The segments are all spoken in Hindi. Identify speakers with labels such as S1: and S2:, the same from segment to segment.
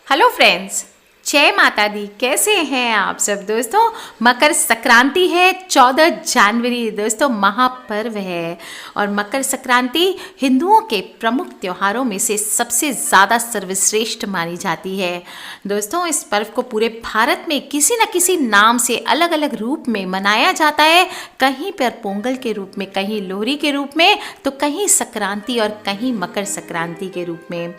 S1: हेलो फ्रेंड्स, जय माता दी। कैसे हैं आप सब दोस्तों। मकर संक्रांति है, 14 जनवरी दोस्तों महापर्व है। और मकर संक्रांति हिंदुओं के प्रमुख त्योहारों में से सबसे ज़्यादा सर्वश्रेष्ठ मानी जाती है। दोस्तों इस पर्व को पूरे भारत में किसी न किसी नाम से अलग अलग रूप में मनाया जाता है। कहीं पर पोंगल के रूप में, कहीं लोहड़ी के रूप में, तो कहीं संक्रांति और कहीं मकर संक्रांति के रूप में।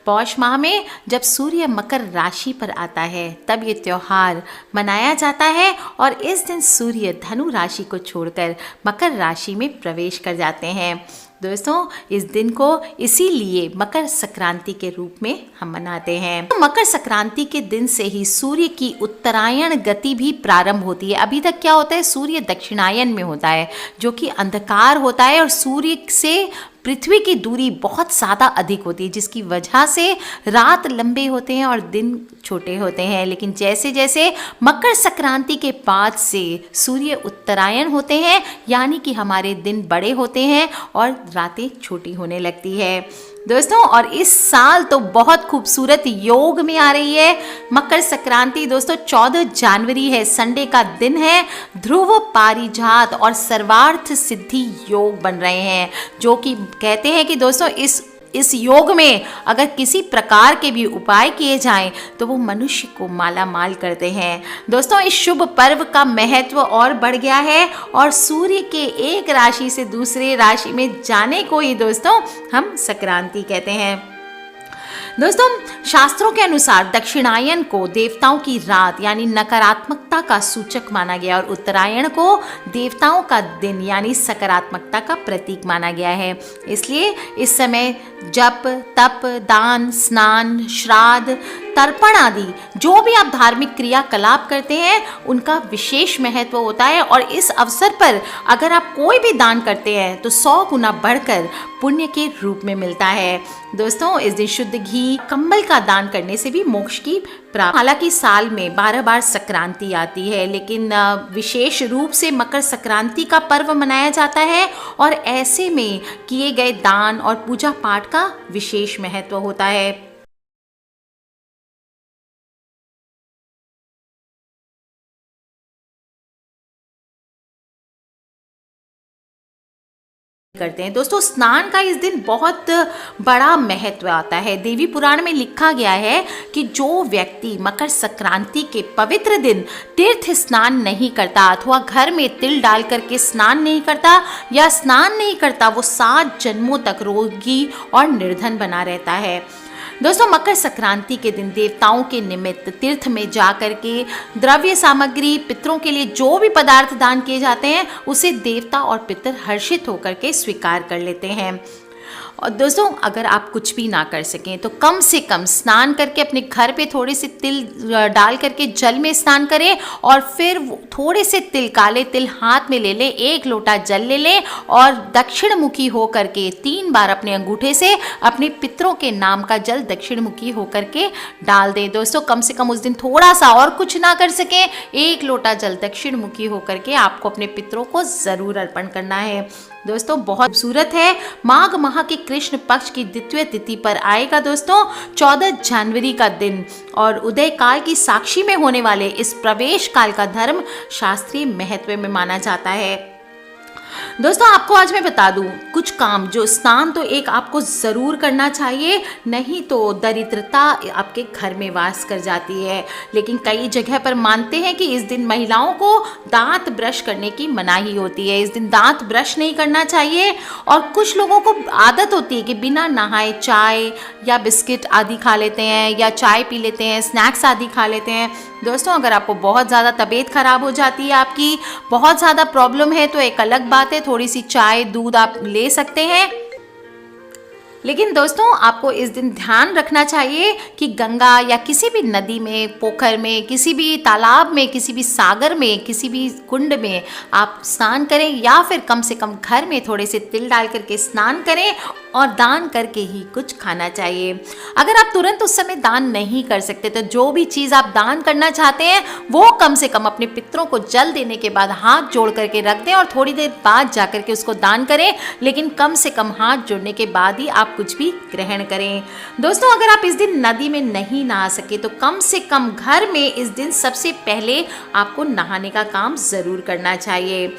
S1: पौष माह में जब सूर्य मकर राशि पर आता है तब ये त्योहार मनाया जाता है और इस दिन सूर्य धनु राशि को छोड़कर मकर राशि में प्रवेश कर जाते हैं। दोस्तों इस दिन को इसीलिए मकर संक्रांति के रूप में हम मनाते हैं। तो मकर संक्रांति के दिन से ही सूर्य की उत्तरायण गति भी प्रारंभ होती है। अभी तक क्या होता है, सूर्य दक्षिणायन में होता है जो कि अंधकार होता है और सूर्य से पृथ्वी की दूरी बहुत ज़्यादा अधिक होती है, जिसकी वजह से रात लंबे होते हैं और दिन छोटे होते हैं। लेकिन जैसे जैसे मकर संक्रांति के बाद से सूर्य उत्तरायण होते हैं, यानी कि हमारे दिन बड़े होते हैं और रातें छोटी होने लगती है दोस्तों। और इस साल तो बहुत खूबसूरत योग में आ रही है मकर संक्रांति दोस्तों। 14 जनवरी है, संडे का दिन है। ध्रुव, पारिजात और सर्वार्थ सिद्धि योग बन रहे हैं, जो कि कहते हैं कि दोस्तों इस योग में अगर किसी प्रकार के भी उपाय किए जाएं तो वो मनुष्य को माला माल करते हैं। दोस्तों इस शुभ पर्व का महत्व और बढ़ गया है और सूर्य के एक राशि से दूसरे राशि में जाने को ही दोस्तों हम संक्रांति कहते हैं। दोस्तों शास्त्रों के अनुसार दक्षिणायन को देवताओं की रात यानी नकारात्मकता का सूचक माना गया और उत्तरायण को देवताओं का दिन यानी सकारात्मकता का प्रतीक माना गया है। इसलिए इस समय जप, तप, दान, स्नान, श्राद्ध, तर्पण आदि जो भी आप धार्मिक क्रियाकलाप करते हैं उनका विशेष महत्व होता है। और इस अवसर पर अगर आप कोई भी दान करते हैं तो 100 गुना बढ़कर पुण्य के रूप में मिलता है। दोस्तों इस दिन शुद्ध घी, कंबल का दान करने से भी मोक्ष की प्राप्ति। हालांकि साल में 12 बार संक्रांति आती है, लेकिन विशेष रूप से मकर संक्रांति का पर्व मनाया जाता है और ऐसे में किए गए दान और पूजा पाठ का विशेष महत्व होता है। करते हैं दोस्तों स्नान का इस दिन बहुत बड़ा महत्व आता है। देवी पुराण में लिखा गया है कि जो व्यक्ति मकर संक्रांति के पवित्र दिन तीर्थ स्नान नहीं करता अथवा घर में तिल डाल करके स्नान नहीं करता या स्नान नहीं करता, वो 7 जन्मों तक रोगी और निर्धन बना रहता है। दोस्तों मकर संक्रांति के दिन देवताओं के निमित्त तीर्थ में जाकर के द्रव्य सामग्री, पितरों के लिए जो भी पदार्थ दान किए जाते हैं उसे देवता और पितर हर्षित होकर के स्वीकार कर लेते हैं। और दोस्तों अगर आप कुछ भी ना कर सकें तो कम से कम स्नान करके अपने घर पे थोड़े से तिल डाल करके जल में स्नान करें और फिर थोड़े से तिल, काले तिल हाथ में ले लें, 1 लोटा जल ले लें और दक्षिण मुखी हो करके 3 बार अपने अंगूठे से अपने पितरों के नाम का जल दक्षिण मुखी हो करके डाल दें। दोस्तों कम से कम उस दिन थोड़ा सा और कुछ ना कर सकें, 1 लोटा जल दक्षिण मुखी हो करके आपको अपने पितरों को ज़रूर अर्पण करना है। दोस्तों बहुत खूबसूरत है। माघ माह के कृष्ण पक्ष की द्वितीय तिथि पर आएगा दोस्तों 14 जनवरी का दिन और उदय काल की साक्षी में होने वाले इस प्रवेश काल का धर्म शास्त्रीय महत्व में माना जाता है। दोस्तों आपको आज मैं बता दूं कुछ काम, जो स्नान तो एक आपको ज़रूर करना चाहिए, नहीं तो दरिद्रता आपके घर में वास कर जाती है। लेकिन कई जगह पर मानते हैं कि इस दिन महिलाओं को दांत ब्रश करने की मनाही होती है, इस दिन दांत ब्रश नहीं करना चाहिए। और कुछ लोगों को आदत होती है कि बिना नहाए चाय या बिस्किट आदि खा लेते हैं या चाय पी लेते हैं, स्नैक्स आदि खा लेते हैं। दोस्तों अगर आपको बहुत ज़्यादा तबीयत खराब हो जाती है, आपकी बहुत ज़्यादा प्रॉब्लम है, तो एक अलग बात है, थोड़ी सी चाय दूध आप ले सकते हैं। लेकिन दोस्तों आपको इस दिन ध्यान रखना चाहिए कि गंगा या किसी भी नदी में, पोखर में, किसी भी तालाब में, किसी भी सागर में, किसी भी कुंड में आप स्नान करें या फिर कम से कम घर में थोड़े से तिल डाल करके स्नान करें और दान करके ही कुछ खाना चाहिए। अगर आप तुरंत उस समय दान नहीं कर सकते तो जो भी चीज़ आप दान करना चाहते हैं वो कम से कम अपने पितरों को जल देने के बाद हाथ जोड़ करके रख दें और थोड़ी देर बाद जा करके उसको दान करें। लेकिन कम से कम हाथ जोड़ने के बाद ही आप आप कुछ भी ग्रहण करें। दोस्तों अगर आप इस दिन नदी में नहीं नहा सके तो कम से कम घर में इस दिन सबसे पहले आपको नहाने का काम ज़रूर करना चाहिए।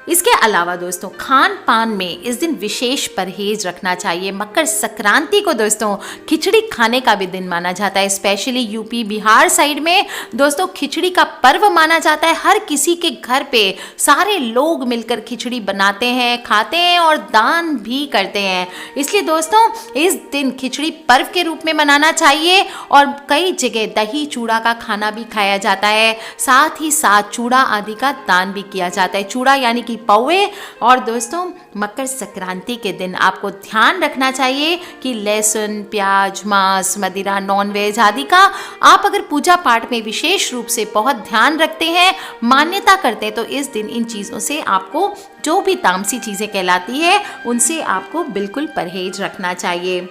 S1: इसके अलावा दोस्तों खान पान में इस दिन विशेष परहेज रखना चाहिए। मकर संक्रांति को दोस्तों खिचड़ी खाने का भी दिन माना जाता है। स्पेशली यूपी बिहार साइड में दोस्तों खिचड़ी का पर्व माना जाता है। हर किसी के घर पे सारे लोग मिलकर खिचड़ी बनाते हैं, खाते हैं और दान भी करते हैं। इसलिए दोस्तों इस दिन खिचड़ी पर्व के रूप में मनाना चाहिए और कई जगह दही चूड़ा का खाना भी खाया जाता है। साथ ही साथ चूड़ा आदि का दान भी किया जाता है। चूड़ा यानी कि पौवे। और दोस्तों मकर संक्रांति के दिन आपको ध्यान रखना चाहिए कि लहसुन, प्याज, मांस, मदिरा, नॉनवेज आदि का आप अगर पूजा पाठ में विशेष रूप से बहुत ध्यान रखते हैं, मान्यता करते हैं, तो इस दिन इन चीज़ों से आपको जो भी तामसी चीज़ें कहलाती है उनसे आपको बिल्कुल परहेज रखना चाहिए।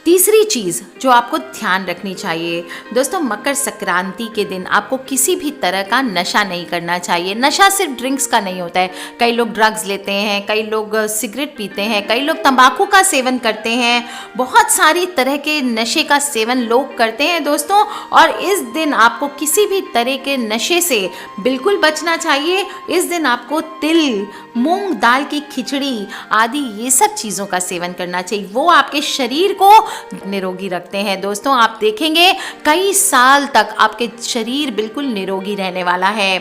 S1: तीसरी चीज़ जो आपको ध्यान रखनी चाहिए दोस्तों, मकर संक्रांति के दिन आपको किसी भी तरह का नशा नहीं करना चाहिए। नशा सिर्फ ड्रिंक्स का नहीं होता है। कई लोग ड्रग्स लेते हैं, कई लोग सिगरेट पीते हैं, कई लोग तंबाकू का सेवन करते हैं। बहुत सारी तरह के नशे का सेवन लोग करते हैं दोस्तों, और इस दिन आपको किसी भी तरह के नशे से बिल्कुल बचना चाहिए। इस दिन आपको तिल, मूंग दाल की खिचड़ी आदि ये सब चीज़ों का सेवन करना चाहिए। वो आपके शरीर को निरोगी रखते हैं। दोस्तों आप देखेंगे कई साल तक आपके शरीर बिल्कुल निरोगी रहने वाला है।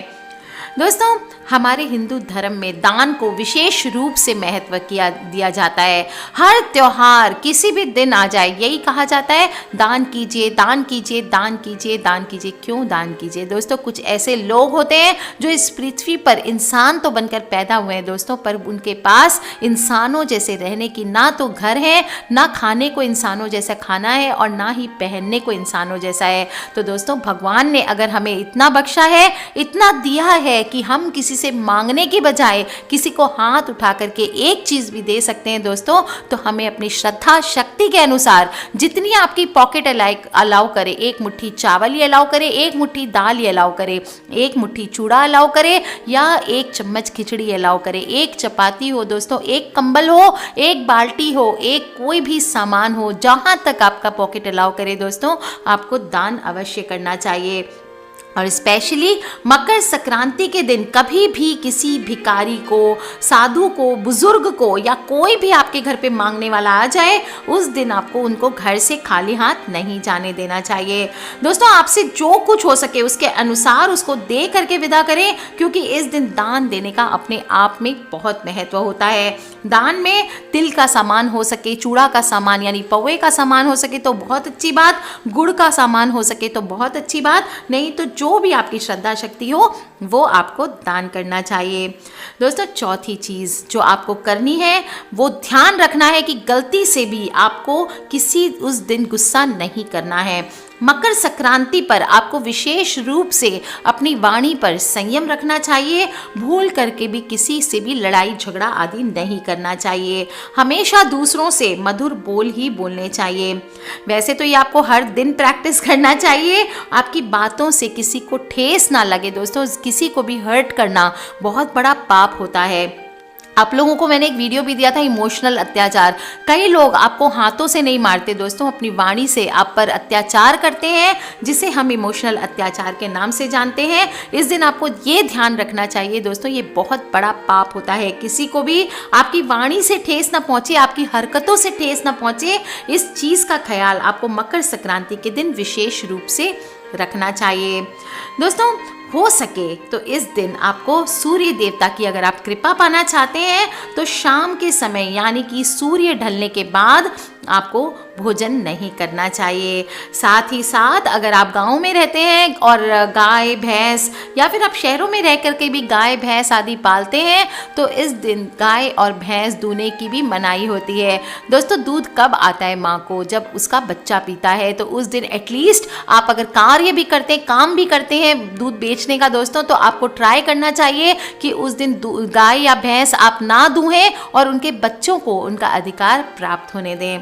S1: दोस्तों हमारे हिंदू धर्म में दान को विशेष रूप से महत्व दिया जाता है। हर त्योहार किसी भी दिन आ जाए यही कहा जाता है, दान कीजिए, दान कीजिए, दान कीजिए, दान कीजिए। क्यों दान कीजिए दोस्तों? कुछ ऐसे लोग होते हैं जो इस पृथ्वी पर इंसान तो बनकर पैदा हुए हैं दोस्तों, पर उनके पास इंसानों जैसे रहने की ना तो घर है, ना खाने को इंसानों जैसा खाना है, और ना ही पहनने को इंसानों जैसा है। तो दोस्तों भगवान ने अगर हमें इतना बख्शा है, इतना दिया है कि हम किसी से मांगने की बजाय किसी को हाथ उठा करके एक चीज़ भी दे सकते हैं दोस्तों, तो हमें अपनी श्रद्धा शक्ति के अनुसार जितनी आपकी पॉकेट अलाउ करे, एक मुट्ठी चावल ही अलाउ करे, एक मुट्ठी दाल ही अलाउ करे, एक मुट्ठी चूड़ा अलाउ करे, या एक चम्मच खिचड़ी अलाउ करे, एक चपाती हो दोस्तों, एक कंबल हो, एक बाल्टी हो, एक कोई भी सामान हो, जहाँ तक आपका पॉकेट अलाउ करे दोस्तों, आपको दान अवश्य करना चाहिए। और स्पेशली मकर संक्रांति के दिन कभी भी किसी भिखारी को, साधु को, बुजुर्ग को, या कोई भी आपके घर पे मांगने वाला आ जाए, उस दिन आपको उनको घर से खाली हाथ नहीं जाने देना चाहिए। दोस्तों आपसे जो कुछ हो सके उसके अनुसार उसको दे करके विदा करें, क्योंकि इस दिन दान देने का अपने आप में बहुत महत्व होता है। दान में तिल का सामान हो सके, चूड़ा का सामान यानी पौवे का सामान हो सके तो बहुत अच्छी बात, गुड़ का सामान हो सके तो बहुत अच्छी बात, नहीं तो जो भी आपकी श्रद्धा शक्ति हो वो आपको दान करना चाहिए। दोस्तों चौथी चीज़ जो आपको करनी है वो ध्यान रखना है कि गलती से भी आपको किसी उस दिन गुस्सा नहीं करना है। मकर संक्रांति पर आपको विशेष रूप से अपनी वाणी पर संयम रखना चाहिए। भूल करके भी किसी से भी लड़ाई झगड़ा आदि नहीं करना चाहिए। हमेशा दूसरों से मधुर बोल ही बोलने चाहिए। वैसे तो ये आपको हर दिन प्रैक्टिस करना चाहिए। आपकी बातों से किसी को ठेस ना लगे दोस्तों, किसी को भी हर्ट करना बहुत बड़ा पाप होता है। आप लोगों को मैंने एक वीडियो भी दिया था इमोशनल अत्याचार। कई लोग आपको हाथों से नहीं मारते दोस्तों, अपनी वाणी से आप पर अत्याचार करते हैं, जिसे हम इमोशनल अत्याचार के नाम से जानते हैं। इस दिन आपको ये ध्यान रखना चाहिए दोस्तों, ये बहुत बड़ा पाप होता है। किसी को भी आपकी वाणी से ठेस ना पहुंचे, आपकी हरकतों से ठेस ना पहुंचे, इस चीज़ का ख्याल आपको मकर संक्रांति के दिन विशेष रूप से रखना चाहिए। दोस्तों हो सके तो इस दिन आपको सूर्य देवता की अगर आप कृपा पाना चाहते हैं तो शाम के समय यानी कि सूर्य ढलने के बाद आपको भोजन नहीं करना चाहिए। साथ ही साथ अगर आप गांव में रहते हैं और गाय भैंस या फिर आप शहरों में रह करके भी गाय भैंस आदि पालते हैं तो इस दिन गाय और भैंस दूने की भी मनाही होती है। दोस्तों दूध कब आता है माँ को? जब उसका बच्चा पीता है। तो उस दिन एटलीस्ट आप अगर कार्य भी करते हैं, काम भी करते हैं दूध बेचने का दोस्तों, तो आपको ट्राई करना चाहिए कि उस दिन गाय या भैंस आप ना दूहें और उनके बच्चों को उनका अधिकार प्राप्त होने दें।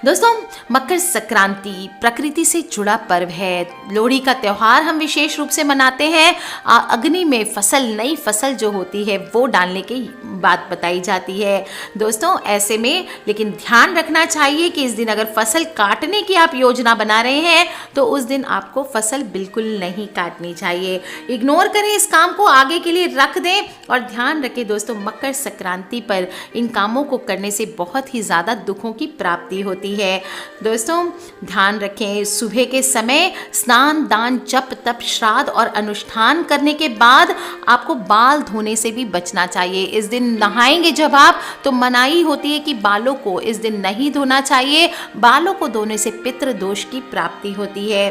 S1: दोस्तों, मकर संक्रांति प्रकृति से जुड़ा पर्व है। लोहड़ी का त्योहार हम विशेष रूप से मनाते हैं। अग्नि में फसल, नई फसल जो होती है वो डालने की बात बताई जाती है। दोस्तों, ऐसे में लेकिन ध्यान रखना चाहिए कि इस दिन अगर फसल काटने की आप योजना बना रहे हैं तो उस दिन आपको फसल बिल्कुल नहीं काटनी चाहिए। इग्नोर करें इस काम को, आगे के लिए रख दें और ध्यान रखें दोस्तों, मकर संक्रांति पर इन कामों को करने से बहुत ही ज़्यादा दुखों की प्राप्ति होती है। दोस्तों, ध्यान रखें, सुबह के समय स्नान, दान, जप, तप, श्राद्ध और अनुष्ठान करने के बाद आपको बाल धोने से भी बचना चाहिए। इस दिन नहाएंगे जब आप, तो मनाही होती है कि बालों को इस दिन नहीं धोना चाहिए। बालों को धोने से पितृ दोष की प्राप्ति होती है।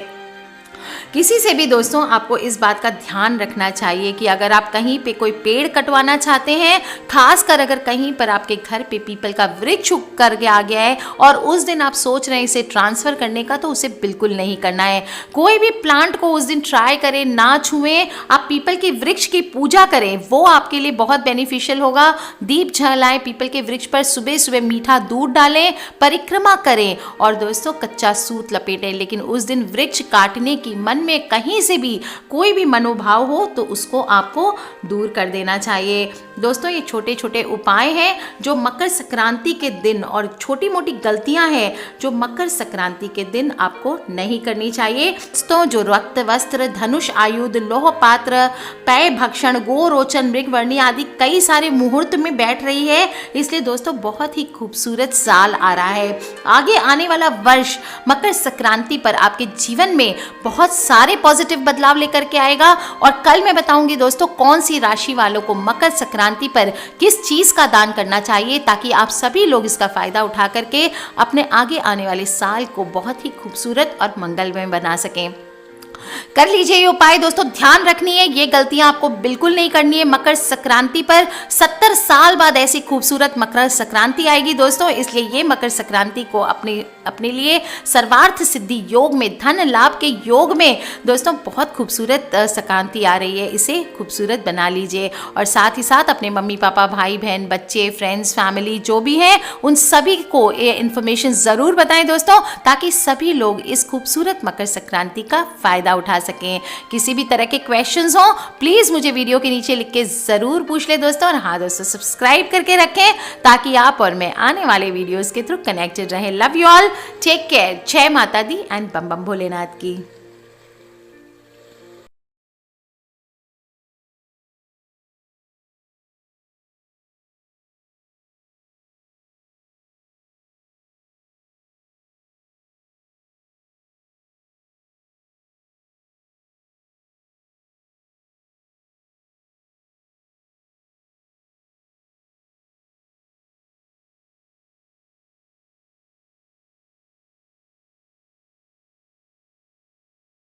S1: किसी से भी दोस्तों आपको इस बात का ध्यान रखना चाहिए कि अगर आप कहीं पे कोई पेड़ कटवाना चाहते हैं, खासकर अगर कहीं पर आपके घर पे पीपल का वृक्ष उग करके आ गया है और उस दिन आप सोच रहे हैं इसे ट्रांसफ़र करने का, तो उसे बिल्कुल नहीं करना है। कोई भी प्लांट को उस दिन ट्राई करें, ना छुएं। आप पीपल के वृक्ष की पूजा करें, वो आपके लिए बहुत बेनिफिशियल होगा। दीप जलाएं पीपल के वृक्ष पर, सुबह सुबह मीठा दूध डालें, परिक्रमा करें और दोस्तों कच्चा सूत लपेटें। लेकिन उस दिन वृक्ष काटने की मन में कहीं से भी कोई भी मनोभाव हो तो उसको आपको दूर कर देना चाहिए। दोस्तों, ये छोटे छोटे उपाय हैं जो मकर संक्रांति के दिन, और छोटी मोटी गलतियां हैं जो मकर संक्रांति के दिन आपको नहीं करनी चाहिए। दोस्तों, जो रक्त वस्त्र, धनुष आयुध, लौह पात्र, पेय भक्षण, गो रोचन, मृगवर्णी आदि कई सारे मुहूर्त में बैठ रही है, इसलिए दोस्तों बहुत ही खूबसूरत साल आ रहा है। आगे आने वाला वर्ष मकर संक्रांति पर आपके जीवन में बहुत सारे पॉजिटिव बदलाव लेकर के आएगा। और कल मैं बताऊंगी दोस्तों कौन सी राशि वालों को मकर संक्रांति पर किस चीज का दान करना चाहिए, ताकि आप सभी लोग इसका फायदा उठा करके अपने आगे आने वाले साल को बहुत ही खूबसूरत और मंगलमय बना सकें। कर लीजिए ये उपाय दोस्तों। ध्यान रखनी है, ये गलतियां आपको बिल्कुल नहीं करनी है। मकर संक्रांति पर 70 साल बाद ऐसी खूबसूरत मकर संक्रांति आएगी दोस्तों, इसलिए ये मकर संक्रांति को अपने लिए सर्वार्थ सिद्धि योग में, धन लाभ के योग में दोस्तों बहुत खूबसूरत संक्रांति आ रही है, इसे खूबसूरत बना लीजिए। और साथ ही साथ अपने मम्मी पापा, भाई बहन, बच्चे, फ्रेंड्स, फैमिली जो भी हैं, उन सभी को ये इन्फॉर्मेशन ज़रूर बताएं दोस्तों, ताकि सभी लोग इस खूबसूरत मकर संक्रांति का फायदा उठा सकें। किसी भी तरह के क्वेश्चंस हो प्लीज मुझे वीडियो के नीचे लिख के जरूर पूछ ले दोस्तों। और हाँ दोस्तों, सब्सक्राइब करके रखें ताकि आप और मैं आने वाले वीडियोस के थ्रू कनेक्टेड रहें। Love you all, take care, जय माता दी एंड बम बम भोलेनाथ की।